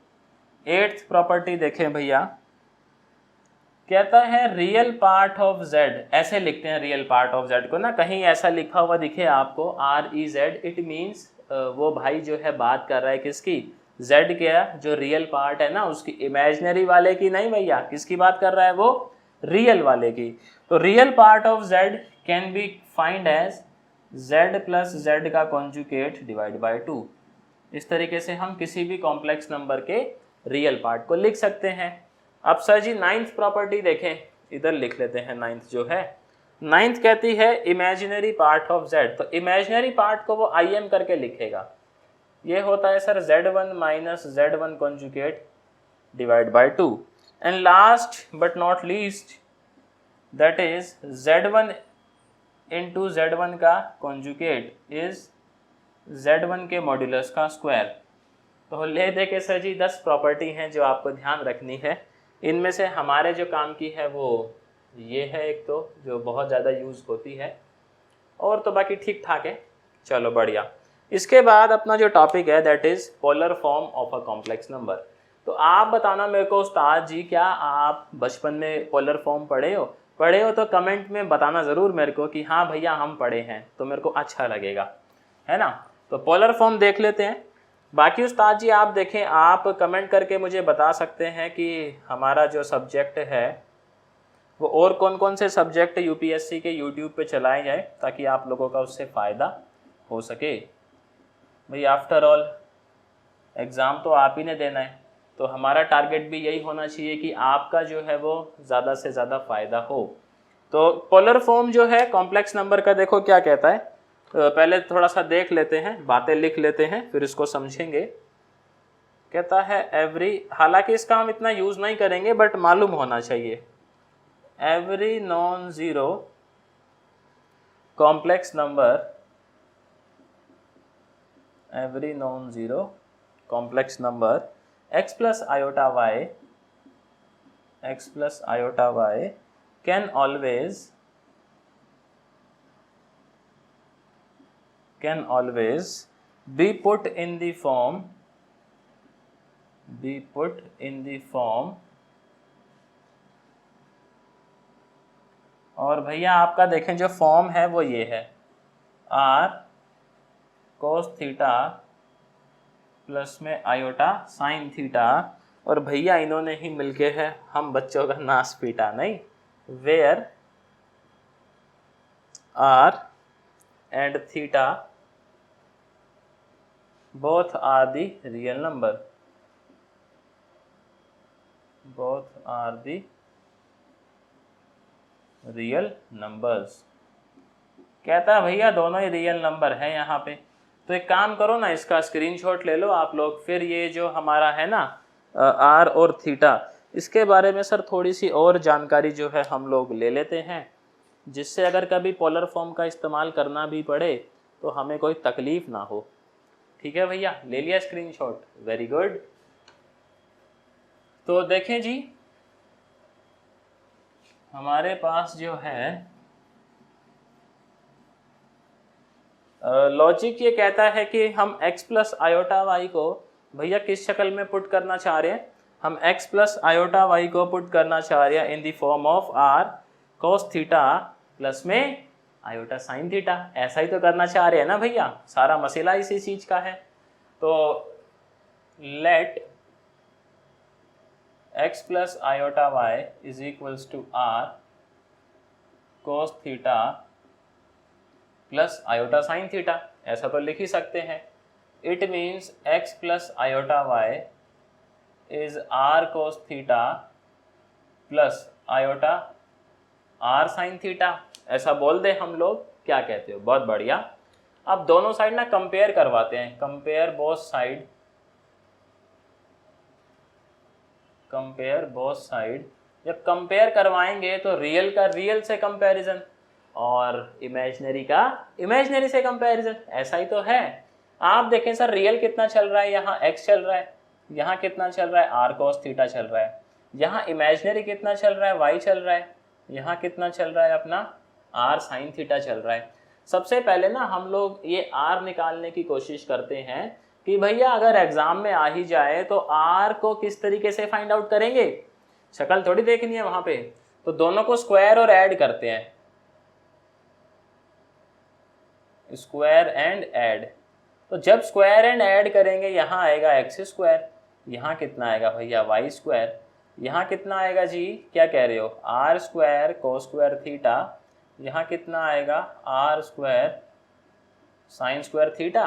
एट्थ प्रॉपर्टी देखें भैया, कहता है रियल पार्ट ऑफ z, ऐसे लिखते हैं रियल पार्ट ऑफ z को ना, कहीं ऐसा लिखा हुआ दिखे आपको REZ, इट मीन्स वो भाई जो है बात कर रहा है किसकी, z क्या जो रियल पार्ट है ना उसकी, इमेजिनरी वाले की नहीं भैया, किसकी बात कर रहा है वो, रियल वाले की। तो real part of z can be find as z plus z का कॉन्जुगेट डिवाइड बाय 2। इस तरीके से हम किसी भी कॉम्प्लेक्स नंबर के रियल पार्ट को लिख सकते हैं। अब सर जी नाइन्थ प्रॉपर्टी देखें, इधर लिख लेते हैं। नाइन्थ जो है, नाइन्थ कहती है इमेजिनरी पार्ट ऑफ z, तो इमेजिनरी पार्ट को वो im करके लिखेगा। ये होता है sir z1 minus z1 conjugate divide by 2। And last but not least that is z1 into z1 का कॉन्जुगेट इज z1 के मॉड्यूलस का स्क्वायर। तो ले दे के सर जी 10 प्रॉपर्टी हैं जो आपको ध्यान रखनी है। इनमें से हमारे जो काम की है वो ये है एक, तो जो बहुत ज़्यादा यूज़ होती है, और तो बाकी ठीक ठाक है। चलो बढ़िया। इसके बाद अपना जो टॉपिक है that is polar form of a complex number. तो आप बताना मेरे को उस्ताद जी, क्या आप बचपन में पोलर फॉर्म पढ़े हो? पढ़े हो तो कमेंट में बताना ज़रूर मेरे को कि हाँ भैया हम पढ़े हैं, तो मेरे को अच्छा लगेगा, है ना। तो पोलर फॉर्म देख लेते हैं। बाकी उस्ताद जी आप देखें, आप कमेंट करके मुझे बता सकते हैं कि हमारा जो सब्जेक्ट है वो और कौन कौन से सब्जेक्ट यूपीएससी के यूट्यूब पे चलाए जाए ताकि आप लोगों का उससे फ़ायदा हो सके। भाई आफ्टर ऑल एग्ज़ाम तो आप ही ने देना है, तो हमारा टारगेट भी यही होना चाहिए कि आपका जो है वो ज़्यादा से ज़्यादा फ़ायदा हो। तो पोलर फॉर्म जो है कॉम्प्लेक्स नंबर का देखो क्या कहता है। पहले थोड़ा सा देख लेते हैं, बातें लिख लेते हैं, फिर इसको समझेंगे। कहता है एवरी, हालांकि इसका हम इतना यूज़ नहीं करेंगे बट मालूम होना चाहिए। Every non zero complex number, every non-zero complex number x plus iota y can always be put in the form और भैया आपका देखें जो फॉर्म है वो ये है r cos थीटा प्लस में आयोटा साइन थीटा, और भैया इन्होंने ही मिलके है हम बच्चों का नाश पीटा नहीं, where r and theta both are the real number, both are the real numbers। कहता है भैया दोनों ही रियल नंबर है यहाँ पे। तो एक काम करो ना, इसका स्क्रीनशॉट ले लो आप लोग, फिर ये जो हमारा है ना आर और थीटा, इसके बारे में सर थोड़ी सी और जानकारी जो है हम लोग ले लेते हैं, जिससे अगर कभी पोलर फॉर्म का इस्तेमाल करना भी पड़े तो हमें कोई तकलीफ ना हो। ठीक है भैया, ले लिया स्क्रीनशॉट, वेरी गुड। तो देखें जी, हमारे पास जो है लॉजिक ये कहता है कि हम x प्लस आयोटा वाई को भैया किस शक्ल में पुट करना चाह रहे हैं, हम x प्लस आयोटा वाई को पुट करना चाह रहे हैं in the form of r cos theta plus में आयोटा साइन थीटा। ऐसा ही तो करना चाह रहे हैं ना भैया, सारा मसला इसी चीज का है। तो let x plus iota y is equals to r cos theta plus iota sine theta, ऐसा तो लिख ही सकते हैं। It means x plus iota y is r cos theta plus iota r sine theta, ऐसा बोल दे हम लोग। क्या कहते हो? बहुत बढ़िया। अब दोनों साइड ना कंपेयर करवाते हैं, compare both side, compare both side. जब कंपेयर करवाएंगे तो रियल का रियल से कंपैरिजन और इमेजिनरी का इमेजिनरी से कंपैरिजन, ऐसा ही तो है। आप देखें सर, रियल कितना चल रहा है, यहाँ x चल रहा है, यहाँ कितना चल रहा है r cos थीटा चल रहा है, यहाँ इमेजिनरी कितना चल रहा है y चल रहा है, यहाँ कितना चल रहा है अपना r sin थीटा चल रहा है। सबसे पहले ना हम लोग ये r निकालने की कोशिश करते हैं कि भैया अगर एग्जाम में आ ही जाए तो r को किस तरीके से फाइंड आउट करेंगे, शक्ल थोड़ी देखनी है वहां पे। तो दोनों को स्क्वायर और ऐड करते हैं, स्क्वायर एंड ऐड। तो जब स्क्वायर एंड ऐड करेंगे यहाँ आएगा एक्स स्क्वायर, यहाँ कितना आएगा भैया वाई स्क्वायर, यहाँ कितना आएगा जी, क्या कह रहे हो, r square cos square theta, यहाँ कितना आएगा r square sine square theta.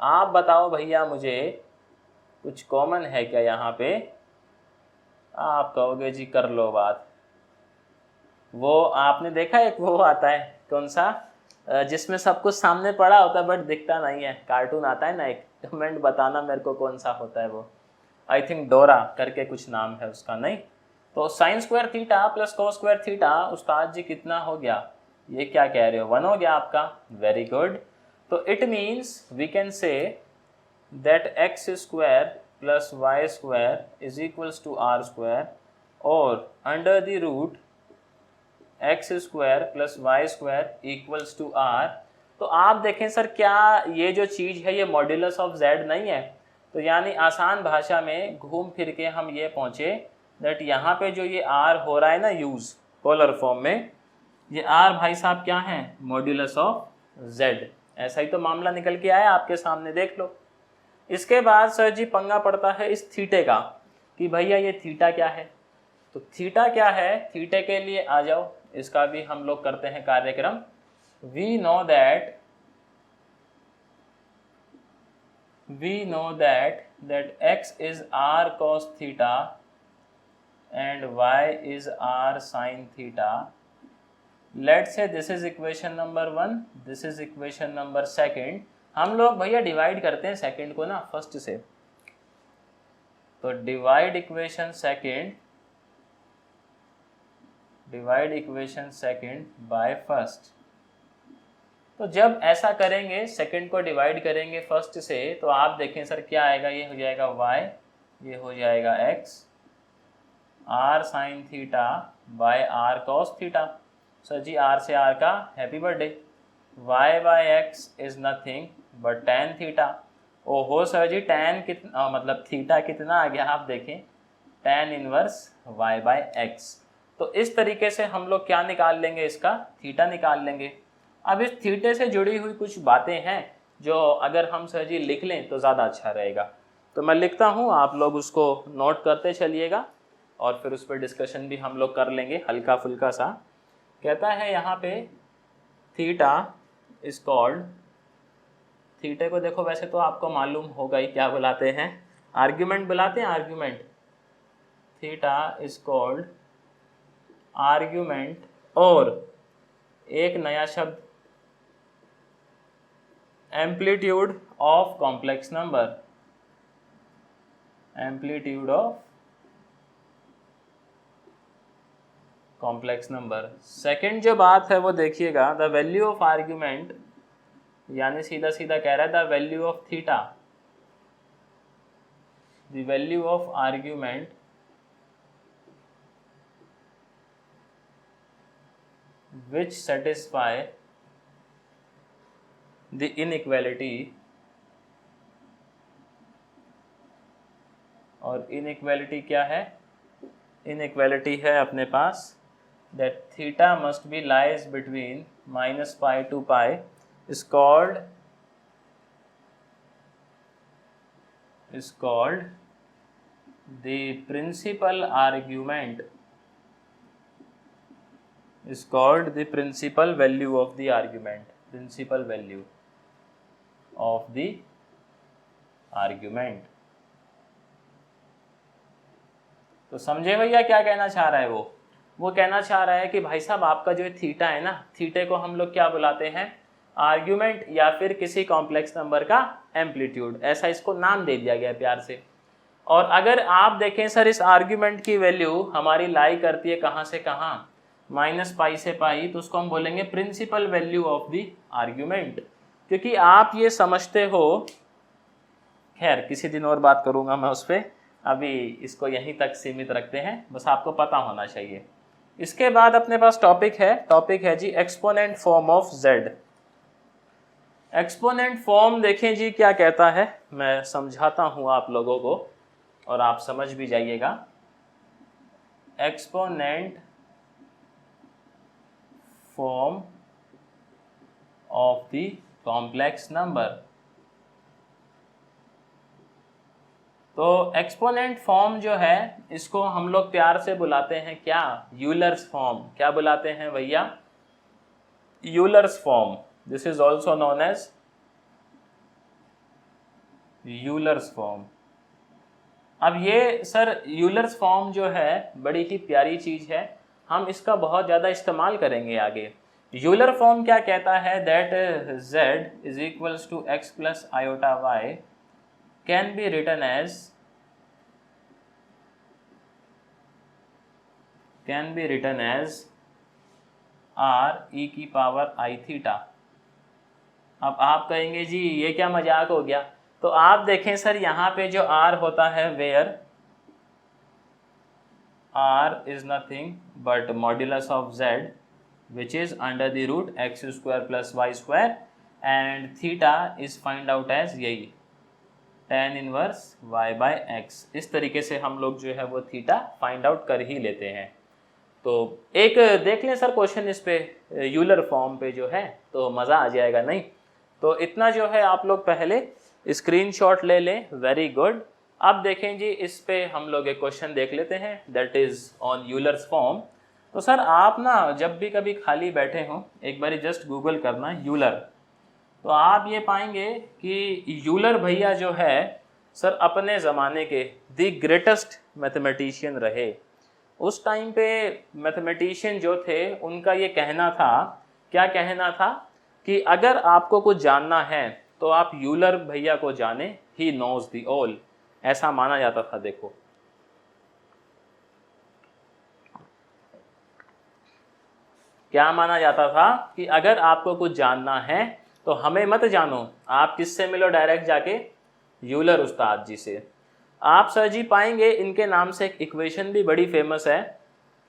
आप बताओ भैया मुझे कुछ कॉमन है क्या यहाँ पे? आप कहोगे जी कर लो बात। वो आपने देखा एक वो आता है कौन सा, जिसमें सब कुछ सामने पड़ा होता है बट दिखता नहीं है, कार्टून आता है ना एक, कमेंट बताना मेरे को कौन सा होता है वो, आई थिंक डोरा करके कुछ नाम है उसका, नहीं? तो sign square theta plus cos square theta उस्ताद जी कितना हो गया, ये क्या कह रहे हो, 1 हो गया आपका, वेरी गुड। तो it means we can say that X square plus Y square is equals to R square, और under the root X square plus Y square equals to R. तो आप देखें सर क्या ये जो चीज़ है ये मॉड्यूलस ऑफ जेड नहीं है? तो यानी आसान भाषा में घूम फिर के हम ये पहुँचे दैट यहाँ पे जो ये आर हो रहा है ना यूज़ पोलर फॉर्म में, ये आर भाई साहब क्या है, मॉड्यूलस ऑफ जेड। ऐसा ही तो मामला निकल के आया आपके सामने, देख लो। इसके बाद सर जी पंगा पड़ता है इस थीटे का कि भैया ये थीटा क्या है। तो थीटा क्या है, थीटे के लिए आ जाओ, इसका भी हम लोग करते हैं कार्यक्रम। We know that x is r cos theta and y is r sin theta. Let's say this is equation number 1, this is equation number 2. हम लोग भैया डिवाइड करते हैं सेकंड को ना फर्स्ट से, तो divide equation second by first. तो जब ऐसा करेंगे सेकंड को डिवाइड करेंगे फर्स्ट से, तो आप देखें सर क्या आएगा, ये हो जाएगा y, ये हो जाएगा x, r sine theta by r cos theta. Sir ji r से r का happy birthday, y by x is nothing but tan theta. ओहो सर जी tan कितना, मतलब थीटा कितना आ गया, आप देखें tan inverse y by x। तो इस तरीके से हम लोग क्या निकाल लेंगे, इसका थीटा निकाल लेंगे। अब इस थीटे से जुड़ी हुई कुछ बातें हैं जो अगर हम सर जी लिख लें तो ज़्यादा अच्छा रहेगा, तो मैं लिखता हूँ, आप लोग उसको नोट करते चलिएगा और फिर उस पर डिस्कशन भी हम लोग कर लेंगे हल्का फुल्का सा। कहता है यहाँ पे थीटा इज कॉल्ड, थीटे को देखो वैसे तो आपको मालूम होगा ही क्या बुलाते हैं, आर्ग्यूमेंट बुलाते हैं, argument. Theta is called argument, और एक नया शब्द amplitude of complex number, amplitude of complex number. Second जो बात है वो देखिएगा, द वैल्यू ऑफ आर्ग्यूमेंट, यानी सीधा सीधा कह रहा है the value of theta, the value of argument which satisfy the inequality, और inequality क्या है, inequality है अपने पास that theta must be lies between minus pi to pi is called the principal argument, is called the principal value of the argument, principal value of the argument। तो समझे भैया क्या कहना चाह रहा है वो कहना चाह रहा है कि भाई साहब आपका जो थीटा है ना, थीटे को हम लोग क्या बुलाते हैं, आर्ग्यूमेंट या फिर किसी कॉम्प्लेक्स नंबर का एम्पलीट्यूड, ऐसा इसको नाम दे दिया गया प्यार से। और अगर आप देखें सर इस आर्ग्यूमेंट की वैल्यू हमारी लाई करती है कहाँ से कहाँ, माइनस पाई से पाई, तो उसको हम बोलेंगे principal value of the argument. क्योंकि आप ये समझते हो, खैर किसी दिन और बात करूंगा मैं उस पर, अभी इसको यहीं तक सीमित रखते हैं, बस आपको पता होना चाहिए। इसके बाद अपने पास टॉपिक है ji exponent form of Z. Exponent form देखें जी क्या कहता है, मैं समझाता हूँ आप लोगों को और आप समझ भी जाइएगा। Exponent form of the complex number, तो एक्सपोनेंट फॉर्म जो है इसको हम लोग प्यार से बुलाते हैं क्या, यूलर्स फॉर्म। क्या बुलाते हैं भैया, Euler's form. This is also known as Euler's form. अब ये सर यूलर्स फॉर्म जो है बड़ी ही प्यारी चीज है, हम इसका बहुत ज़्यादा इस्तेमाल करेंगे आगे। यूलर फॉर्म क्या कहता है, that z is equals to x plus iota y can be written as r e की पावर आई थीटा। अब आप कहेंगे जी ये क्या मजाक हो गया, तो आप देखें सर यहाँ पे जो r होता है, where r is nothing but modulus of z which is under the root x square plus y square and theta is find out as यही tan inverse y by x। इस तरीके से हम लोग जो है वो थीटा फाइंड आउट कर ही लेते हैं। तो एक देख लें सर क्वेश्चन इस पे यूलर फॉर्म पे जो है, तो मज़ा आ जाएगा नहीं। तो इतना जो है आप लोग पहले स्क्रीनशॉट ले लें, वेरी गुड। अब देखें जी इस पे हम लोग एक क्वेश्चन देख लेते हैं, that is on Euler's form. तो सर आप ना जब भी कभी खाली बैठे हों एक बार जस्ट गूगल करना यूलर, तो आप ये पाएंगे कि यूलर भैया जो है सर अपने ज़माने के द ग्रेटेस्ट मैथमेटिशियन रहे। उस टाइम पे मैथमेटिशियन जो थे उनका ये कहना था, क्या कहना था, कि अगर आपको कुछ जानना है तो आप यूलर भैया को जाने, ही नोज द ऑल, ऐसा माना जाता था। देखो क्या माना जाता था कि अगर आपको कुछ जानना है तो हमें मत जानो, आप किससे मिलो, डायरेक्ट जाके यूलर उस्ताद जी से। आप सर जी पाएंगे इनके नाम से एक इक्वेशन भी बड़ी फेमस है,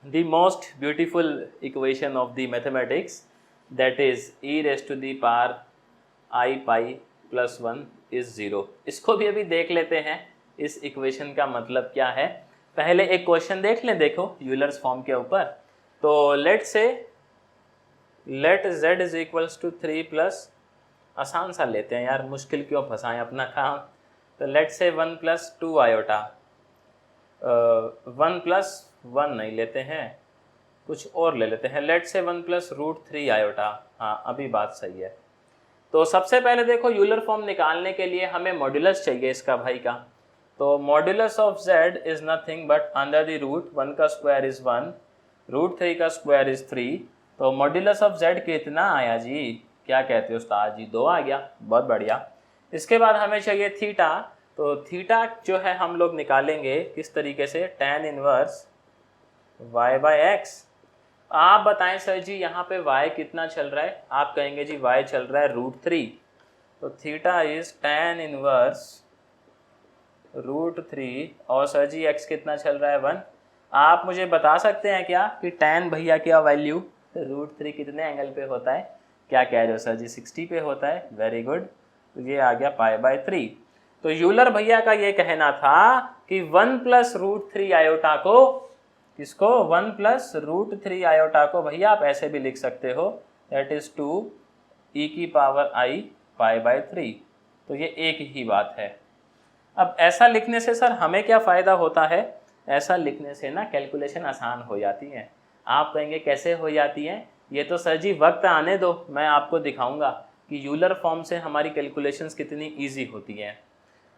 the most beautiful equation of the mathematics, that is e raise to the power i pi plus 1 is 0। इसको भी अभी देख लेते हैं इस इक्वेशन का मतलब क्या है। पहले एक क्वेश्चन देख लें, देखो यूलर्स फॉर्म के ऊपर। तो let z is equals to 3 plus, आसान सा लेते हैं यार, मुश्किल क्यों फंसाएं अपना काम। तो लेट से 1 प्लस 2 आयोटा, 1 प्लस 1 नहीं लेते हैं, कुछ और ले लेते हैं, लेट से 1 प्लस रूट 3 आयोटा। हाँ अभी बात सही है। तो सबसे पहले देखो यूलर फॉर्म निकालने के लिए हमें मॉड्यूलस चाहिए इसका भाई का। तो modulus of z is nothing but under the root 1 का स्क्वायर इज 1, रूट 3 का स्क्वायर इज 3। तो मॉड्यूलस ऑफ z कितना आया जी, क्या कहते हो उस्ताद जी, 2 आ गया, बहुत बढ़िया। इसके बाद हमें चाहिए थीटा। तो थीटा जो है हम लोग निकालेंगे किस तरीके से, tan inverse y by x. आप बताएं सर जी यहाँ पे y कितना चल रहा है, आप कहेंगे जी y चल रहा है रूट 3। तो थीटा इज tan इनवर्स रूट 3, और सर जी x कितना चल रहा है 1। आप मुझे बता सकते हैं क्या कि tan भैया क्या वैल्यू रूट 3 कितने एंगल पे होता है, क्या कह रहे हो सर जी, 60 पे होता है, वेरी गुड। तो ये आ गया पाई बाय 3। तो यूलर भैया का ये कहना था कि 1 प्लस रूट 3 आयोटा को, किसको, 1 प्लस रूट 3 आयोटा को भैया आप ऐसे भी लिख सकते हो, दैट इज 2 e की पावर i पाई बाय 3। तो ये एक ही बात है। अब ऐसा लिखने से सर हमें क्या फ़ायदा होता है, ऐसा लिखने से ना कैलकुलेशन आसान हो जाती है। आप कहेंगे कैसे हो जाती है, ये तो सर जी वक्त आने दो, मैं आपको दिखाऊंगा कि यूलर फॉर्म से हमारी कैलकुलेशंस कितनी इजी होती हैं।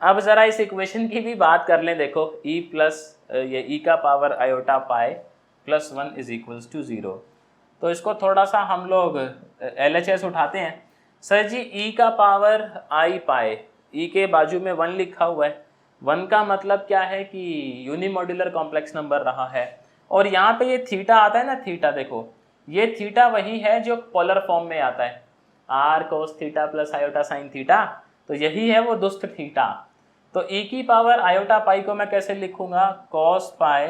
अब ज़रा इस इक्वेशन की भी बात कर लें। देखो e प्लस ये e का power iota pi plus 1 is equals to 0। तो इसको थोड़ा सा हम लोग LHS उठाते हैं। सर जी e का पावर i पाई, e के बाजू में 1 लिखा हुआ है, 1 का मतलब क्या है कि यूनिमॉड्यूलर कॉम्प्लेक्स नंबर रहा है। और यहाँ पे ये थीटा आता है ना, थीटा देखो, ये थीटा वही है जो पोलर फॉर्म में आता है, r cos theta plus iota sine theta, तो यही है वो दुष्ट थीटा। तो e की पावर आयोटा पाई को मैं कैसे लिखूंगा, cos pi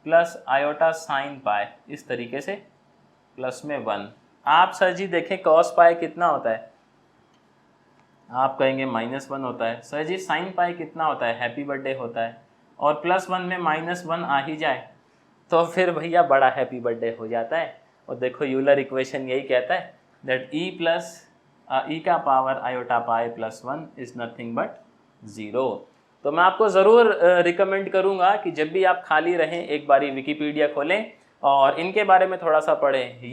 plus iota sine pi, इस तरीके से प्लस में 1। आप सर जी देखें cos पाई कितना होता है, आप कहेंगे -1 होता है। सर जी साइन पाई कितना होता है, हैप्पी बर्थडे होता है। और +1 में -1 आ ही जाए तो फिर भैया बड़ा हैप्पी बर्थडे हो जाता है। और देखो यूलर इक्वेशन यही कहता है दैट e का power iota pi plus 1 is nothing but 0। तो मैं आपको ज़रूर रिकमेंड करूँगा कि जब भी आप खाली रहें एक बारी विकिपीडिया खोलें और इनके बारे में थोड़ा सा पढ़ें।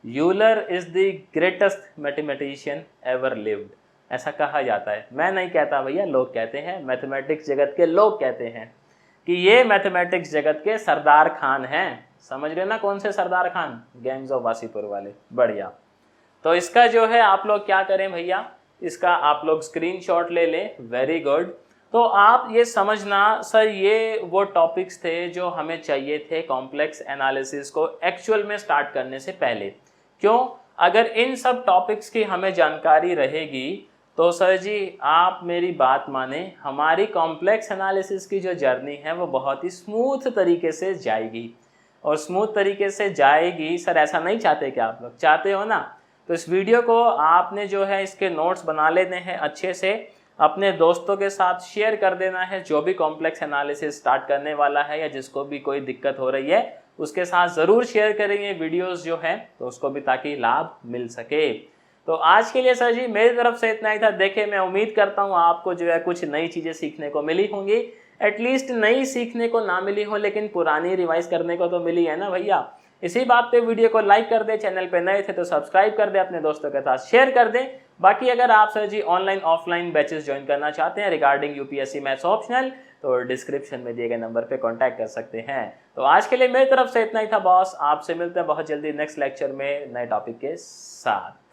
Euler is the greatest mathematician ever lived, ऐसा कहा जाता है। मैं नहीं कहता भैया, लोग कहते हैं, मैथमेटिक्स जगत के लोग कहते हैं कि ये मैथमेटिक्स जगत के सरदार खान हैं। समझ रहे ना कौन से सरदार खान? गैंग्स ऑफ वासीपुर वाले। बढ़िया। तो इसका जो है आप लोग क्या करें भैया, इसका आप लोग स्क्रीनशॉट ले लें। Very good. तो आप ये समझना सर, ये वो टॉपिक्स थे जो हमें चाहिए थे कॉम्प्लेक्स एनालिसिस को एक्चुअल में स्टार्ट करने से पहले। क्यों? अगर इन सब टॉपिक्स की हमें जानकारी रहेगी तो सर जी आप मेरी बात माने, हमारी कॉम्प्लेक्स एनालिसिस की जो जर्नी है वो बहुत ही स्मूथ तरीके से जाएगी। और स्मूथ तरीके से जाएगी सर, ऐसा नहीं चाहते क्या आप लोग? चाहते हो ना? तो इस वीडियो को आपने जो है इसके नोट्स बना लेने हैं अच्छे से, अपने दोस्तों के साथ शेयर कर देना है। जो भी कॉम्प्लेक्स एनालिसिस स्टार्ट करने वाला है या जिसको भी कोई दिक्कत हो रही है उसके साथ ज़रूर शेयर करेंगे वीडियोस जो हैं, तो उसको भी ताकि लाभ मिल सके। तो आज के लिए सर जी मेरी तरफ से इतना ही था। देखिए, मैं उम्मीद करता हूँ आपको जो है कुछ नई चीज़ें सीखने को मिली होंगी। एटलीस्ट नई सीखने को ना मिली हो लेकिन पुरानी रिवाइज करने को तो मिली है ना भैया। इसी बात पे वीडियो को लाइक कर दे, चैनल पे नए थे तो सब्सक्राइब कर दे, अपने दोस्तों के साथ शेयर कर दें। बाकी अगर आप सर जी ऑनलाइन ऑफलाइन बैचेस ज्वाइन करना चाहते हैं रिगार्डिंग यूपीएससी मैथ्स ऑप्शनल, तो डिस्क्रिप्शन में दिए गए नंबर पे कांटेक्ट कर सकते हैं। तो आज के लिए मेरी तरफ से इतना ही था बॉस। आपसे मिलते हैं बहुत जल्दी नेक्स्ट लेक्चर में नए टॉपिक के साथ।